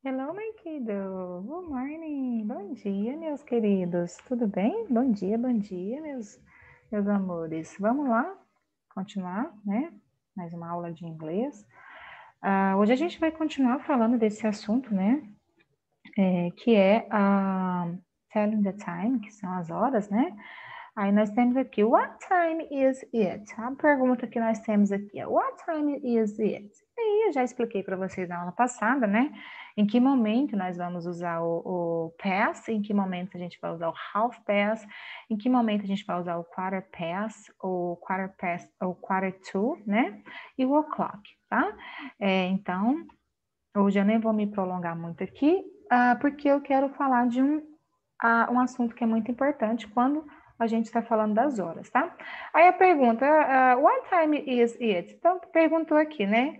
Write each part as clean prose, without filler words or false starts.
Hello, my kiddo. Good morning. Bom dia, meus queridos. Tudo bem? Bom dia, meus amores. Vamos lá continuar, né? Mais uma aula de inglês. Hoje a gente vai continuar falando desse assunto, né? Que é telling the time, que são as horas, né? Aí nós temos aqui, what time is it? A pergunta que nós temos aqui é, what time is it? E aí eu já expliquei para vocês na aula passada, né? Em que momento nós vamos usar o past, em que momento a gente vai usar o half past, em que momento a gente vai usar o quarter past, ou quarter to, né? E o o'clock, tá? Então, hoje eu nem vou me prolongar muito aqui, porque eu quero falar de um assunto que é muito importante quando a gente está falando das horas, tá? Aí a pergunta, what time is it? Então, perguntou aqui, né?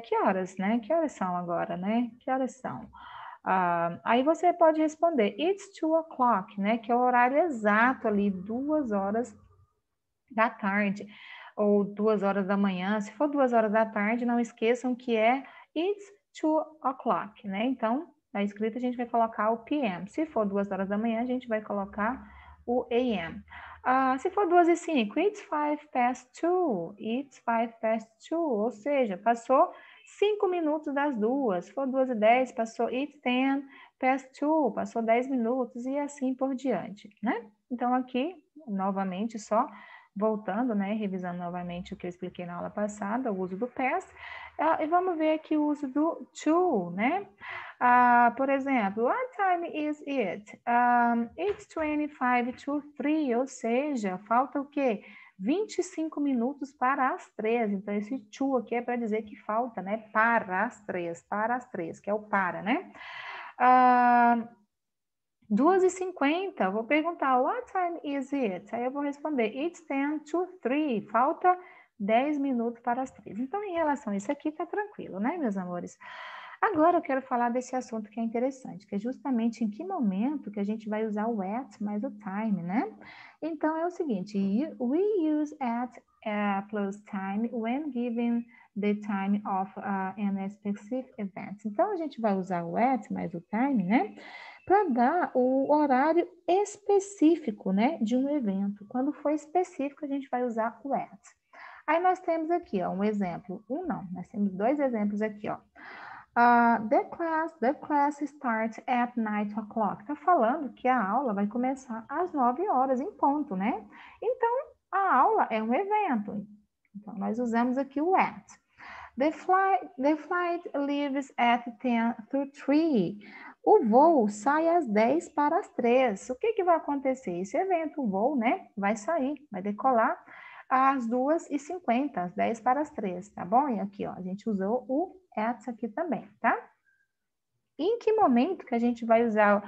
Que horas, né? Que horas são agora, né? Que horas são? Aí você pode responder, it's 2 o'clock, né? Que é o horário exato ali, 2 horas da tarde, ou 2 horas da manhã. Se for 2 horas da tarde, não esqueçam que é it's 2 o'clock, né? Então, na escrita a gente vai colocar o PM. Se for 2 horas da manhã, a gente vai colocar o AM. Se for 2h05, it's 2:05. It's 2:05, ou seja, passou 5 minutos das 2. Se for 2h10, passou it's 10:02, passou 10 minutos e assim por diante, né? Então, aqui, novamente, só voltando, né, revisando novamente o que eu expliquei na aula passada, o uso do past, e vamos ver aqui o uso do to, né? Por exemplo, what time is it? It's 25 to 3, ou seja, falta o quê? 25 minutos para as 3. Então, esse to aqui é para dizer que falta, né? Para as 3, que é o para, né? 2h50, vou perguntar, what time is it? Aí eu vou responder, it's 10 to 3, falta 10 minutos para as 3. Então, em relação a isso aqui, tá tranquilo, né, meus amores? Agora eu quero falar desse assunto que é interessante, que é justamente em que momento que a gente vai usar o at mais o time, né? Então, é o seguinte, we use at plus time when given the time of an specific event. Então, a gente vai usar o at mais o time, né? Para dar o horário específico, né, de um evento. Quando for específico, a gente vai usar o at. Aí nós temos aqui, ó, um exemplo. Nós temos 2 exemplos aqui, ó. The class starts at 9 o'clock. Está falando que a aula vai começar às 9 horas em ponto, né? Então, a aula é um evento. Então, nós usamos aqui o at. The flight leaves at 10 to 3. O voo sai às 10 para as 3. O que vai acontecer? Esse evento, o voo, né? Vai sair, vai decolar às 2h50, às 10 para as 3, tá bom? E aqui, ó, a gente usou o at aqui também, tá? Em que momento que a gente vai usar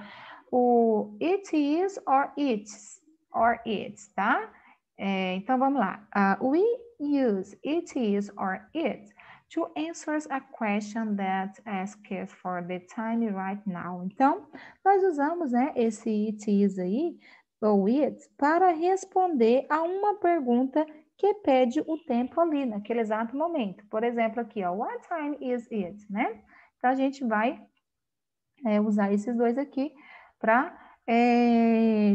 o it is or it's, tá? Então, vamos lá. We use it is or it to answer a question that asks for the time right now. Então, nós usamos, né, esse it is aí, ou it, para responder a uma pergunta que pede o tempo ali, naquele exato momento. Por exemplo, aqui, ó, what time is it, né? Então, a gente vai usar esses dois aqui para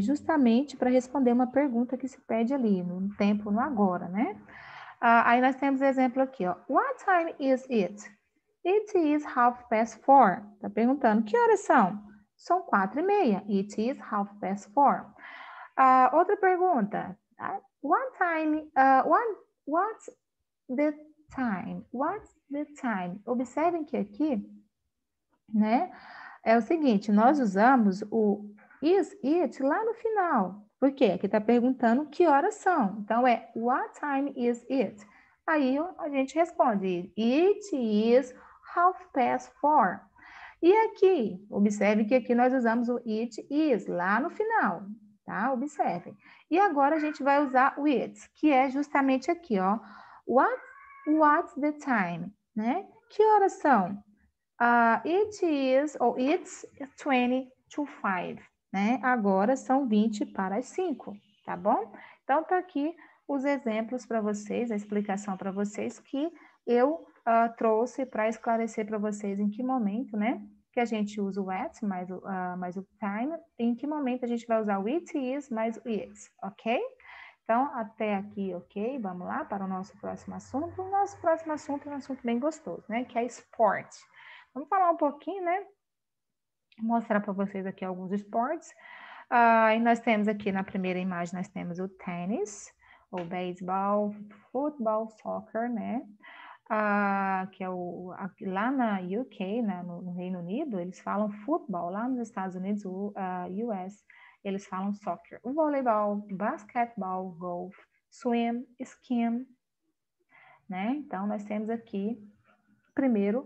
justamente para responder uma pergunta que se pede ali, no tempo, no agora, né? Aí nós temos exemplo aqui, ó. What time is it? It is 4:30. Tá perguntando, que horas são? São 4:30. It is 4:30. Outra pergunta. What time, what's the time? What's the time? Observem que aqui, né? É o seguinte, nós usamos o is it lá no final. Por quê? Aqui está perguntando que horas são. Então, é what time is it? Aí a gente responde, it is 4:30. E aqui, observe que aqui nós usamos o it is lá no final, tá? Observe. E agora a gente vai usar o it, que é justamente aqui, ó. What's the time, né? Que horas são? It is, ou it's 20 to 5, né? Agora são 20 para as 5, tá bom? Então, tá aqui os exemplos para vocês, a explicação para vocês que eu trouxe para esclarecer para vocês em que momento, né? que a gente usa o at mais o time, em que momento a gente vai usar o it is mais o is, ok? Então, até aqui, ok? Vamos lá para o nosso próximo assunto. O nosso próximo assunto é um assunto bem gostoso, né? Que é esporte. Vamos falar um pouquinho, né? Mostrar para vocês aqui alguns esportes. E nós temos aqui na primeira imagem, nós temos o tênis, o beisebol, futebol, soccer, né? Que é lá na UK, né, no Reino Unido, eles falam futebol. Lá nos Estados Unidos, US, eles falam soccer. O voleibol, basquetebol, golfe, swim, skiing, né? Então, nós temos aqui, primeiros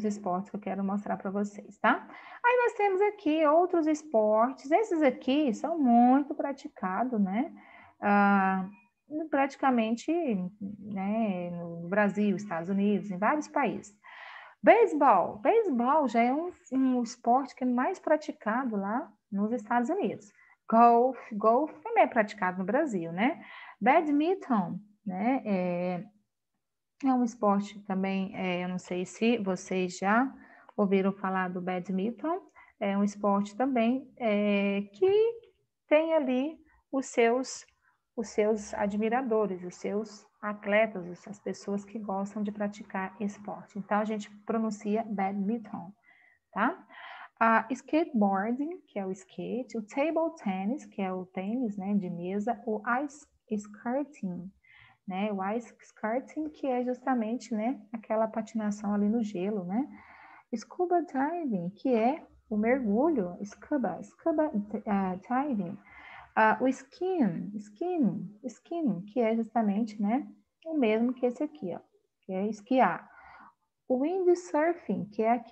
esportes que eu quero mostrar para vocês, tá? Aí nós temos aqui outros esportes. Esses aqui são muito praticados, né? Praticamente, né, no Brasil, Estados Unidos, em vários países. Beisebol já é um esporte que é mais praticado lá nos Estados Unidos. Golfe também é praticado no Brasil, né? Badminton, né, é um esporte também, eu não sei se vocês já ouviram falar do badminton, é um esporte também que tem ali os seus admiradores, os seus atletas, as pessoas que gostam de praticar esporte. Então, a gente pronuncia badminton, tá? Skateboarding, que é o skate, o table tennis, que é o tênis, né, de mesa, o ice skating, né, o ice skating, que é justamente, né, aquela patinação ali no gelo, né? Scuba diving, que é o mergulho, scuba diving. O skiing, que é justamente, né, o mesmo que esse aqui, ó, que é esquiar. O windsurfing, que é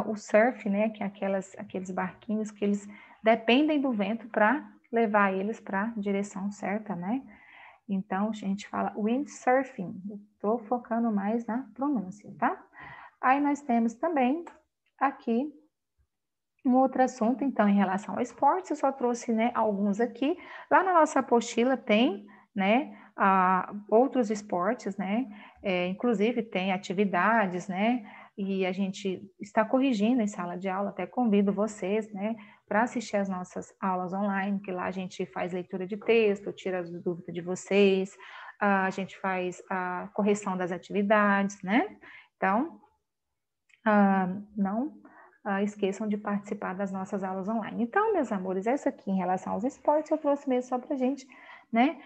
o surf, né, que é aqueles barquinhos que eles dependem do vento para levar eles para a direção certa, né? Então, a gente fala windsurfing. Estou focando mais na pronúncia, tá? Aí nós temos também aqui um outro assunto, então, em relação ao esporte, eu só trouxe, né, alguns aqui. Lá na nossa apostila tem, né, outros esportes, né, inclusive tem atividades, né, e a gente está corrigindo em sala de aula, até convido vocês, né, para assistir as nossas aulas online, que lá a gente faz leitura de texto, tira as dúvidas de vocês, a gente faz a correção das atividades, né, então, não esqueçam de participar das nossas aulas online. Então, meus amores, essa aqui em relação aos esportes, eu trouxe mesmo só para a gente, né,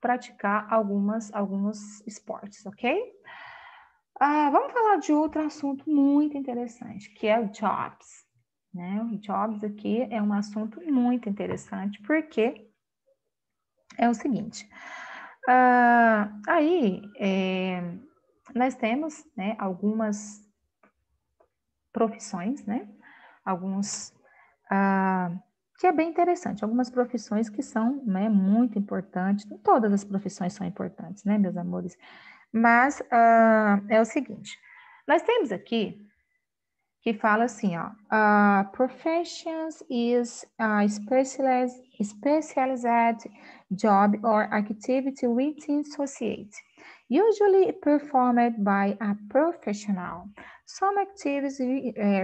praticar alguns esportes, ok? Vamos falar de outro assunto muito interessante, que é o jobs, né? O jobs aqui é um assunto muito interessante, porque é o seguinte, nós temos, né, algumas profissões, né? Que é bem interessante, algumas profissões que são, né, muito importantes, todas as profissões são importantes, né, meus amores? Mas é o seguinte, nós temos aqui que fala assim, ó, professions is a specialized job or activity within society, usually performed by a professional. Some activities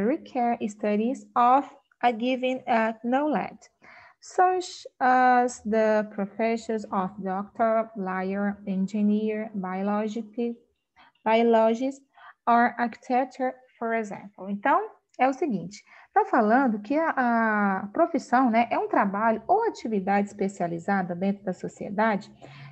require studies of a given knowledge, such as the professions of doctor, lawyer, engineer, biologist, or architecture, for example. Então, é o seguinte, está falando que a profissão, né, é um trabalho ou atividade especializada dentro da sociedade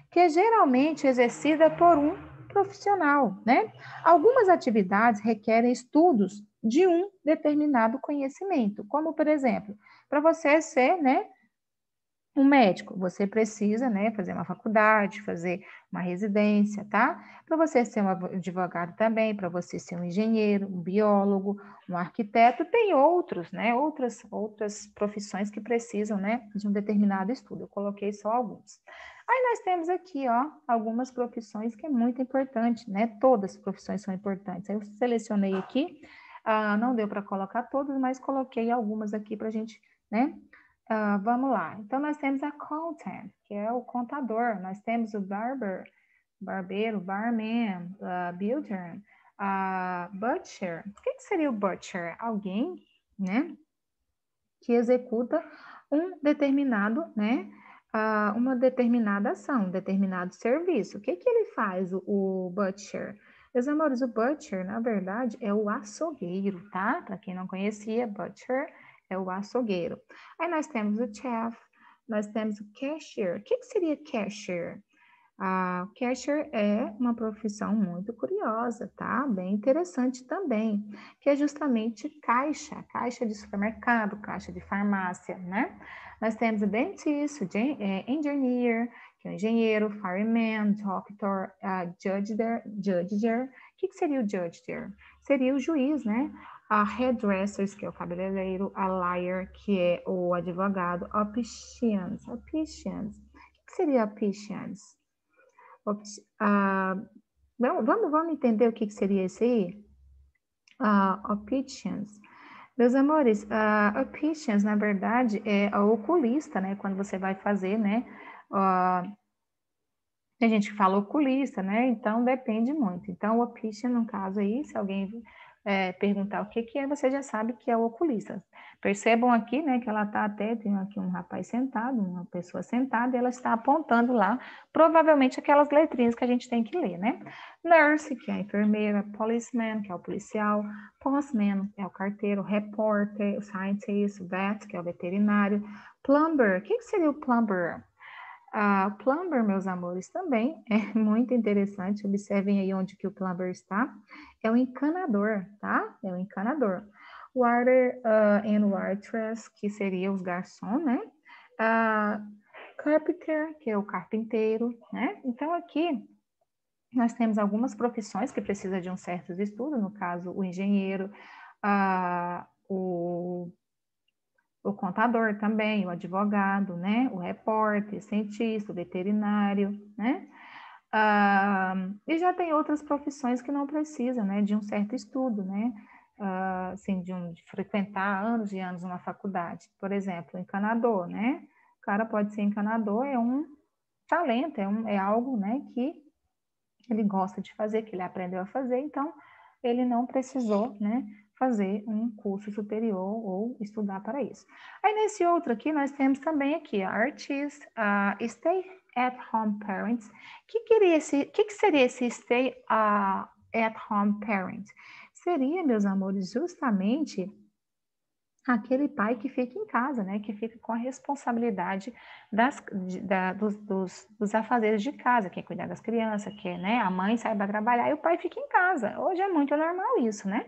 que é geralmente exercida por um profissional, né? Algumas atividades requerem estudos de um determinado conhecimento, como, por exemplo, para você ser, né, um médico, você precisa, né, fazer uma faculdade, fazer uma residência, tá? Para você ser um advogado também, para você ser um engenheiro, um biólogo, um arquiteto, tem outros, né, outras profissões que precisam, né, de um determinado estudo. Eu coloquei só alguns. Aí nós temos aqui, ó, algumas profissões que é muito importante, né? Todas as profissões são importantes. Eu selecionei aqui, não deu para colocar todas, mas coloquei algumas aqui para a gente, né? Vamos lá. Então, nós temos a accountant, que é o contador. Nós temos o barbeiro, barman, builder, Butcher. O que seria o butcher? Alguém, né, que executa um determinado, né, uma determinada ação, um determinado serviço. O que ele faz, o butcher? Meus amores, o butcher, na verdade, é o açougueiro, tá? Para quem não conhecia, butcher é o açougueiro. Aí nós temos o chef, nós temos o cashier. O que seria cashier? A cashier é uma profissão muito curiosa, tá? Bem interessante também, que é justamente caixa de supermercado, caixa de farmácia, né? Nós temos o dentista, engineer, que é o engenheiro, fireman, doctor, judger. O que seria o judger? Seria o juiz, né? A hairdressers, que é o cabeleireiro, a liar, que é o advogado, opticians. O que seria opticians? Vamos entender o que seria esse aí? Opticians. Meus amores, opticians, na verdade, é a oculista, né? Quando você vai fazer, né? Tem gente que fala oculista, né? Então, depende muito. Então, o optician, no caso aí, se alguém perguntar o que é, você já sabe que é o oculista. Percebam aqui, né, que ela está tem aqui um rapaz sentado, uma pessoa sentada, e ela está apontando lá, provavelmente aquelas letrinhas que a gente tem que ler, né? Nurse, que é a enfermeira, policeman, que é o policial, postman, que é o carteiro, repórter, scientist, vet, que é o veterinário, plumber. O que seria o plumber? Plumber, meus amores, também é muito interessante. Observem aí onde que o plumber está. É o encanador, tá? É o encanador. Water and waitress, que seria os garçons, né? Carpenter, que é o carpinteiro, né? Então, aqui nós temos algumas profissões que precisam de um certo estudo, no caso, o engenheiro, o contador também, o advogado, né? O repórter, cientista, o veterinário, né? E já tem outras profissões que não precisam, né? De um certo estudo, né? Assim, de frequentar anos e anos uma faculdade. Por exemplo, encanador, né? O cara pode ser encanador, é um talento, é algo, né? Que ele gosta de fazer, que ele aprendeu a fazer, então ele não precisou, né? Fazer um curso superior ou estudar para isso. Aí nesse outro aqui, nós temos também aqui, artist, stay at home parents. O que seria esse stay at home parent? Seria, meus amores, justamente aquele pai que fica em casa, né? Que fica com a responsabilidade dos afazeres de casa, quer cuidar das crianças, quer, né? A mãe sai para trabalhar e o pai fica em casa. Hoje é muito normal isso, né?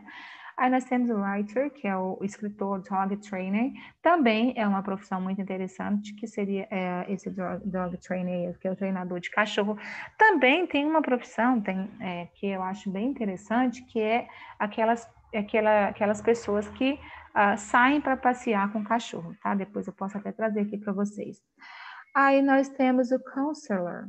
Aí nós temos o writer, que é o escritor, dog trainer. Também é uma profissão muito interessante, que seria esse dog trainer, que é o treinador de cachorro. Também tem uma profissão que eu acho bem interessante, que é aquelas pessoas que saem para passear com o cachorro, tá? Depois eu posso até trazer aqui para vocês. Aí nós temos o counselor,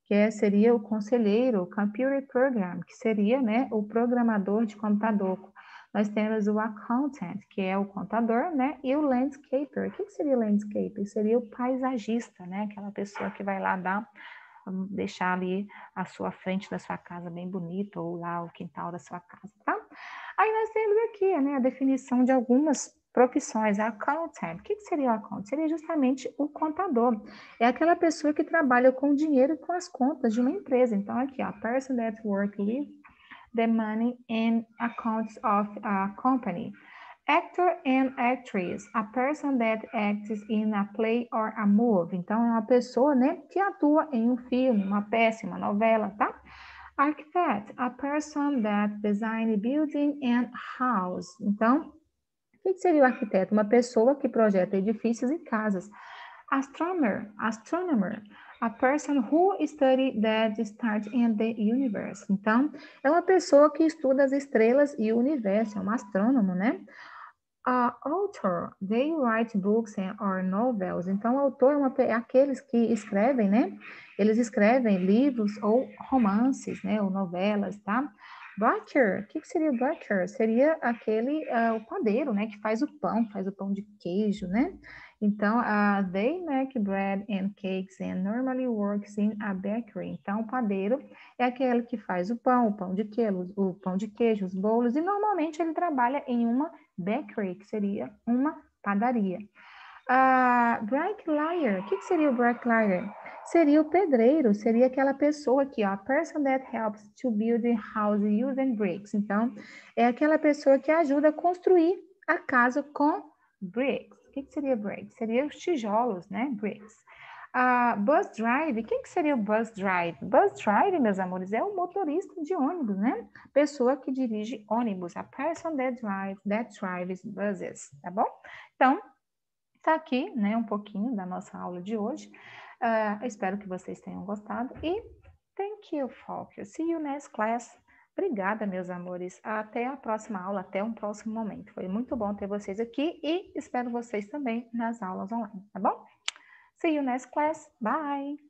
que seria o conselheiro, o computer program, que seria, né, o programador de computador. Nós temos o accountant, que é o contador, né, e o landscaper. O que seria o landscaper? Seria o paisagista, né, aquela pessoa que vai lá deixar ali a sua frente da sua casa bem bonita, ou lá o quintal da sua casa, tá? Aí nós temos aqui, né, a definição de algumas profissões. A accountant. O que seria o accountant? Seria justamente o contador. É aquela pessoa que trabalha com o dinheiro e com as contas de uma empresa. Então, aqui, a person that works with the money and accounts of a company. Actor and actress, a person that acts in a play or a movie. Então, é uma pessoa, né, que atua em um filme, uma peça, uma novela, tá? Architect, a person that designs building and house. Então, o que seria o arquiteto? Uma pessoa que projeta edifícios e casas. Astronomer, a person who studies the stars and the universe. Então, é uma pessoa que estuda as estrelas e o universo, é um astrônomo, né? Author, they write books or novels. Então, o autor é aqueles que escrevem, né? Eles escrevem livros ou romances, né? Ou novelas, tá? Baker, o que seria o baker? Seria o padeiro, né? Que faz o pão de queijo, né? Então, they make bread and cakes and normally works in a bakery. Então, o padeiro é aquele que faz o pão de queijo, os bolos, e normalmente ele trabalha em uma bakery, que seria uma padaria. Bricklayer, o que seria o bricklayer? Seria o pedreiro, seria aquela pessoa aqui, ó, a person that helps to build a house using bricks. Então, é aquela pessoa que ajuda a construir a casa com bricks. O que seria bricks? Seria os tijolos, né? Bricks. Bus drive, quem que seria o bus drive? Bus drive, meus amores, é o motorista de ônibus, né? Pessoa que dirige ônibus, a person that drives buses, tá bom? Então, tá aqui, né, um pouquinho da nossa aula de hoje. Espero que vocês tenham gostado e thank you, folks. See you next class. Obrigada, meus amores. Até a próxima aula, até um próximo momento. Foi muito bom ter vocês aqui e espero vocês também nas aulas online, tá bom? See you next class. Bye!